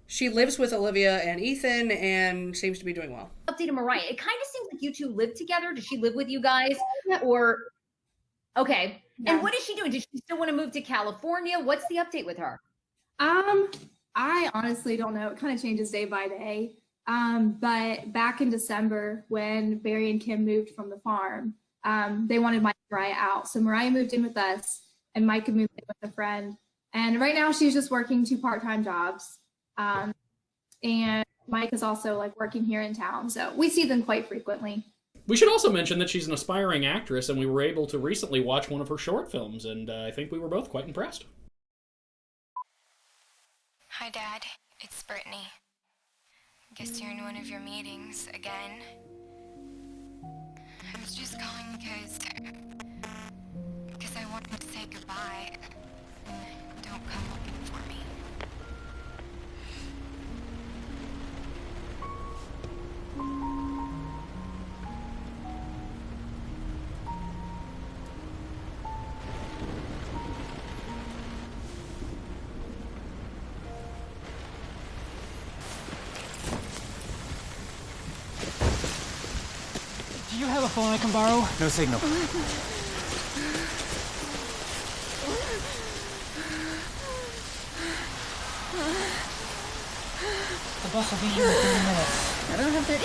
She lives with Olivia and Ethan and seems to be doing well. Update on Mariah. It kind of seems like you two live together. Does she live with you guys? Or, okay. Yeah. And what is she doing? Does she still want to move to California? What's the update with her? I honestly don't know. It kind of changes day by day. But back in December, when Barry and Kim moved from the farm, they wanted Mike and Mariah out. So Mariah moved in with us, and Micah moved in with a friend. And right now she's just working 2 part-time jobs. And Mike is also like working here in town. So we see them quite frequently. We should also mention that she's an aspiring actress, and we were able to recently watch one of her short films, and I think we were both quite impressed. Hi, Dad. It's Brittany. Guess you're in one of your meetings again. I was just calling because I wanted to say goodbye. Don't come looking for me. Do you have a phone I can borrow? No signal. The bus will be here in 30 minutes. I don't have 30.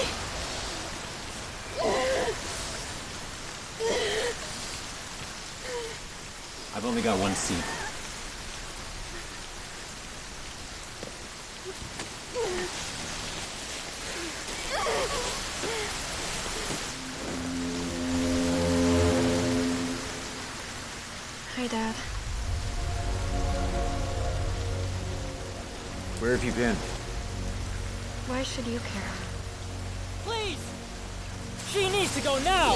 I've only got one seat. Hi, Dad. Where have you been? Why should you care? Please! She needs to go now!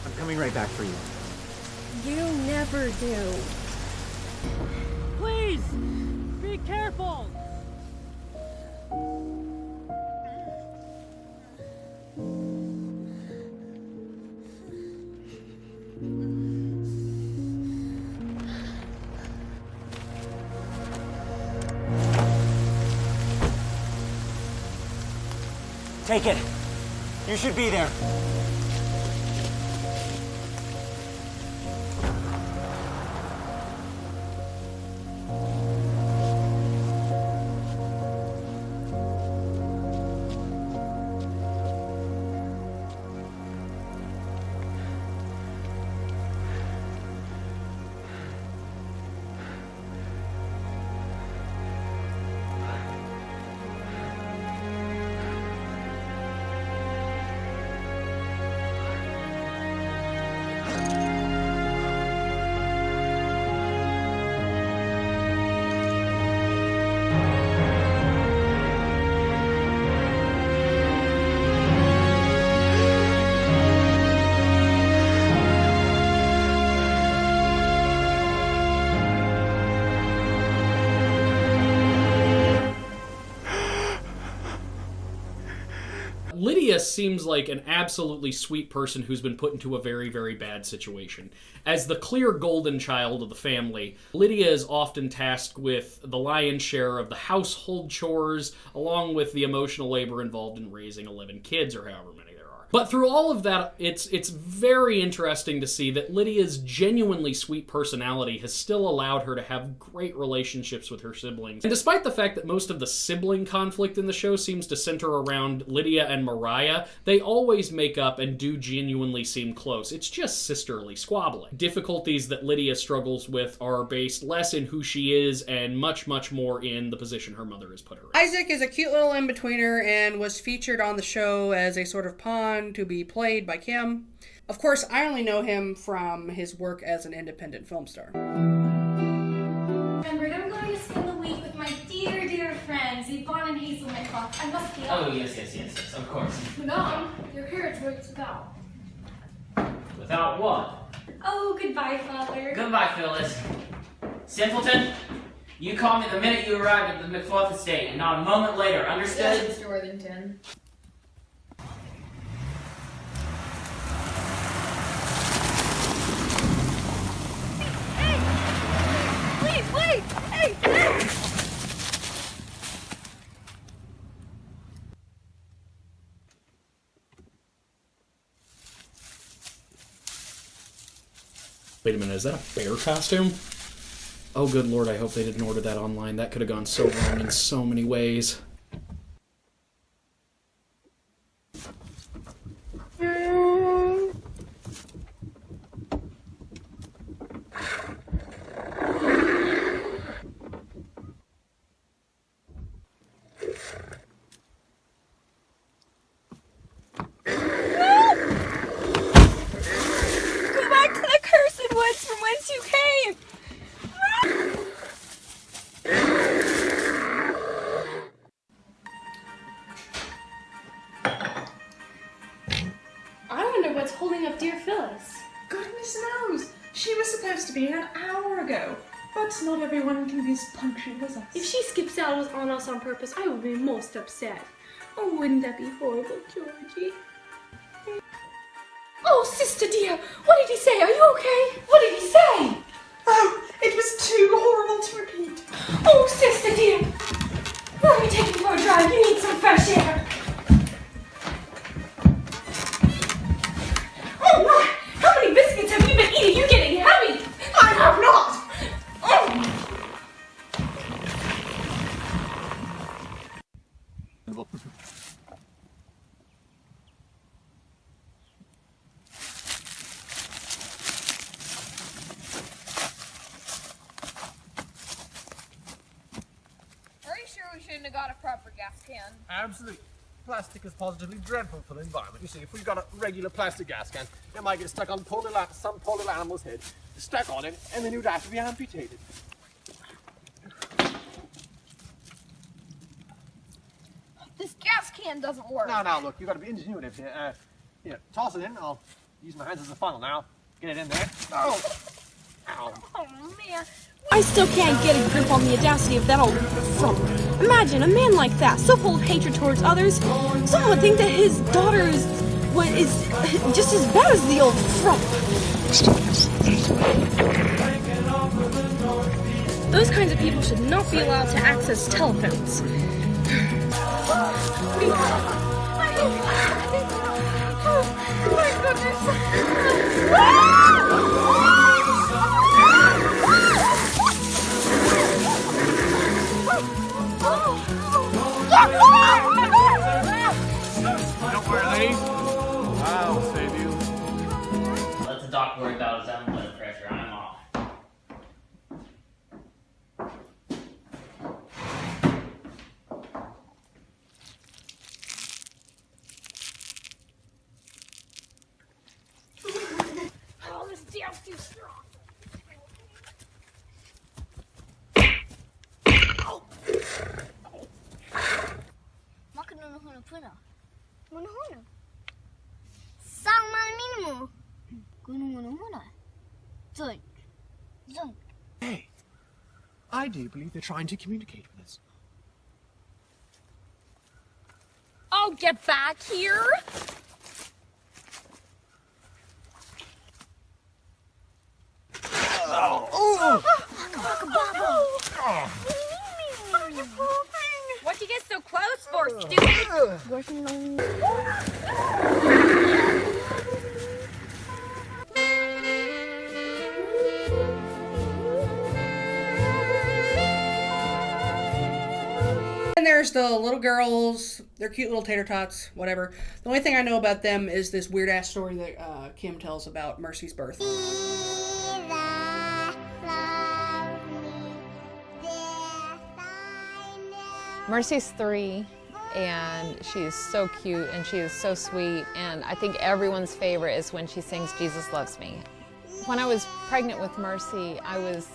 I'm coming right back for you. You never do. Please! Be careful! Take it. You should be there. Lydia seems like an absolutely sweet person who's been put into a very, very bad situation. As the clear golden child of the family, Lydia is often tasked with the lion's share of the household chores, along with the emotional labor involved in raising 11 kids, or however many there are. But through all of that, it's very interesting to see that Lydia's genuinely sweet personality has still allowed her to have great relationships with her siblings. And despite the fact that most of the sibling conflict in the show seems to center around Lydia and Mariah, they always make up and do genuinely seem close. It's just sisterly squabbling. Difficulties that Lydia struggles with are based less in who she is and much, much more in the position her mother has put her in. Isaac is a cute little in-betweener and was featured on the show as a sort of pawn to be played by Kim. Of course, I only know him from his work as an independent film star. Remembered, I'm going to spend the week with my dear, dear friends, Yvonne and Hazel Micah. I must be Oh, yes, of course. Mom, your carriage waits without. Without what? Oh, goodbye, Father. Goodbye, Phyllis. Simpleton, you call me the minute you arrive at the McFluff estate, and not a moment later, understood? Yes, Mr. Worthington. Wait! Hey! Wait a minute, is that a bear costume? Oh, good lord, I hope they didn't order that online. That could have gone so wrong in so many ways. Goodness knows! She was supposed to be here an hour ago. But not everyone can be as punctual as us. If she skips out on us on purpose, I will be most upset. Oh, wouldn't that be horrible, Georgie? Oh, sister dear, what did he say? Are you okay? What did he say? Oh, it was too horrible to repeat. Oh, sister dear, let me take you for a drive. You need some fresh air. Oh my! How many biscuits have you been eating? You're getting heavy. I have not. Oh. We shouldn't have got a proper gas can. Absolutely. Plastic is positively dreadful for the environment. You see, if we've got a regular plastic gas can, it might get stuck on some poor little animal's head, stuck on it, and then you'd have to be amputated. This gas can doesn't work. Now, look, you've got to be ingenuitive here. Here, toss it in. I'll use my hands as a funnel now. Get it in there. Oh! Ow. Oh, man. I still can't get a grip on the audacity of that old frump. Imagine a man like that, so full of hatred towards others. Someone would think that his daughter is just as bad as the old frump. Those kinds of people should not be allowed to access telephones. Don't worry, lady. I'll save you. Let the doc worry about his own blood pressure. I'm off. Oh, this dam's too strong. Makanunahuna. Munahuna. Sama minimu. Gunungunahuna. Zunk. Zunk. Hey, I do believe they're trying to communicate with us. Oh, get back here! What'd you get so close for, stupid? And there's the little girls, they're cute little tater tots, whatever. The only thing I know about them is this weird ass story that Kim tells about Mercy's birth. Mercy's 3, and she's so cute and she is so sweet, and I think everyone's favorite is when she sings Jesus Loves Me. When I was pregnant with Mercy, I was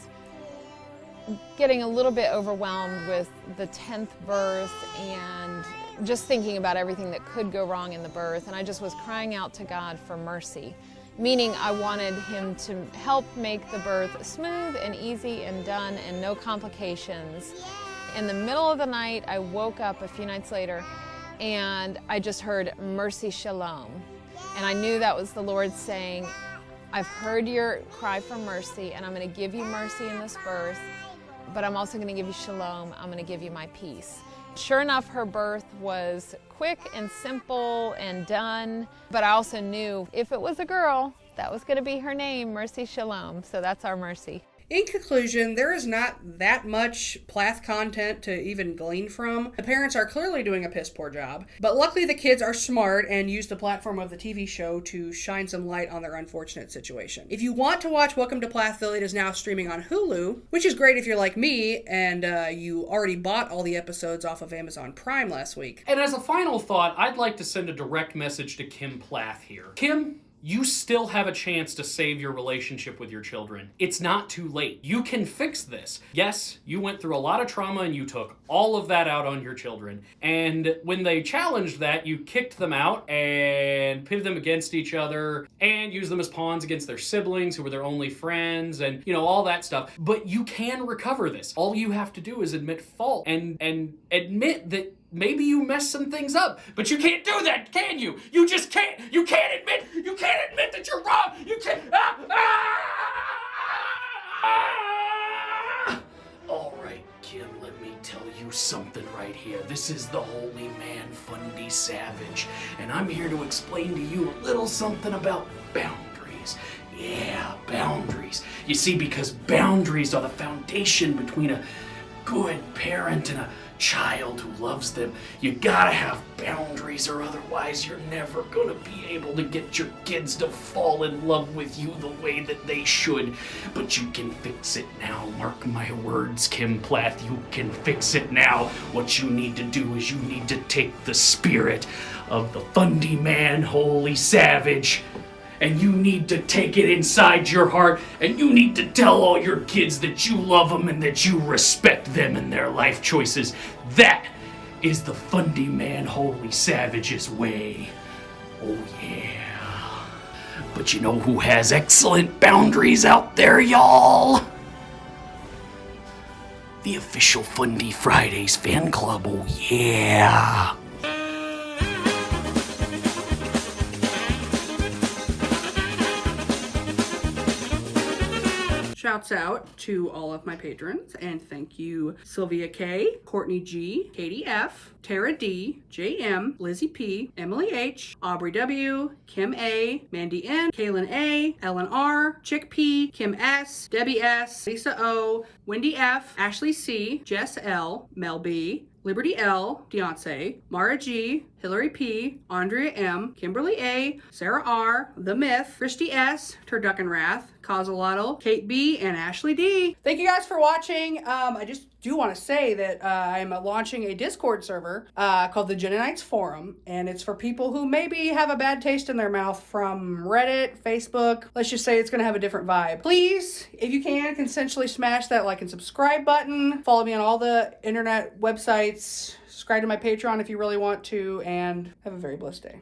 getting a little bit overwhelmed with the 10th birth and just thinking about everything that could go wrong in the birth, and I just was crying out to God for mercy, meaning I wanted him to help make the birth smooth and easy and done and no complications. In the middle of the night, I woke up a few nights later and I just heard mercy shalom. And I knew that was the Lord saying, I've heard your cry for mercy and I'm going to give you mercy in this birth, but I'm also going to give you shalom. I'm going to give you my peace. Sure enough, her birth was quick and simple and done, but I also knew if it was a girl, that was going to be her name, Mercy Shalom. So that's our Mercy. In conclusion, there is not that much Plath content to even glean from. The parents are clearly doing a piss poor job, but luckily the kids are smart and use the platform of the TV show to shine some light on their unfortunate situation. If you want to watch Welcome to Plathville, it is now streaming on Hulu, which is great if you're like me and you already bought all the episodes off of Amazon Prime last week. And as a final thought, I'd like to send a direct message to Kim Plath here. Kim, you still have a chance to save your relationship with your children. It's not too late. You can fix this. Yes, you went through a lot of trauma and you took all of that out on your children. And when they challenged that, you kicked them out and pitted them against each other and used them as pawns against their siblings who were their only friends and, you know, all that stuff. But you can recover this. All you have to do is admit fault and admit that maybe you messed some things up, but you can't do that, can you? You just can't. You can't admit that you're wrong. You can't. All right, Kim, let me tell you something right here. This is the holy man, Fundie Savage, and I'm here to explain to you a little something about boundaries. Yeah, boundaries. You see, because boundaries are the foundation between a good parent and a child who loves them. You gotta have boundaries or otherwise you're never gonna be able to get your kids to fall in love with you the way that they should. But you can fix it now. Mark my words, Kim Plath, you can fix it now. What you need to do is you need to take the spirit of the Fundie man, holy savage, and you need to take it inside your heart, and you need to tell all your kids that you love them and that you respect them and their life choices. That is the Fundie man, holy savage's way. Oh yeah. But you know who has excellent boundaries out there, y'all? The official Fundie Fridays fan club, oh yeah. Shouts out to all of my patrons, and thank you Sylvia K, Courtney G, Katie F, Tara D, JM, Lizzie P, Emily H, Aubrey W, Kim A, Mandy N, Kaylin A, Ellen R, Chick P, Kim S, Debbie S, Lisa O, Wendy F, Ashley C, Jess L, Mel B, Liberty L, Deontay, Mara G, Hillary P, Andrea M, Kimberly A, Sarah R, The Myth, Christy S, Turduckenrath, Causalotto, Kate B, and Ashley D. Thank you guys for watching. I just do want to say that I'm launching a Discord server called the Jennanites Forum, and it's for people who maybe have a bad taste in their mouth from Reddit, Facebook. Let's just say it's going to have a different vibe. Please, if you can, consensually smash that like and subscribe button. Follow me on all the internet websites. Subscribe to my Patreon if you really want to, and have a very blessed day.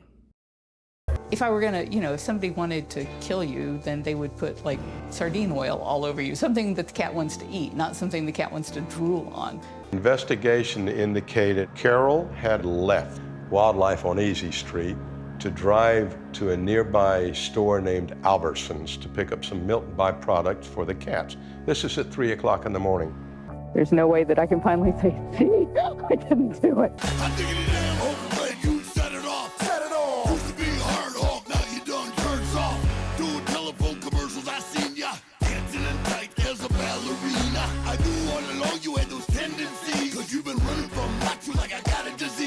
If I were gonna, if somebody wanted to kill you, then they would put like sardine oil all over you, something that the cat wants to eat, not something the cat wants to drool on. Investigation indicated Carol had left Wildlife on Easy Street to drive to a nearby store named Albertsons to pick up some milk byproducts for the cats. This is at 3 o'clock in the morning. There's no way that I can finally say, see, I didn't do it. You had those tendencies, 'cause you've been running from like you like I got a disease.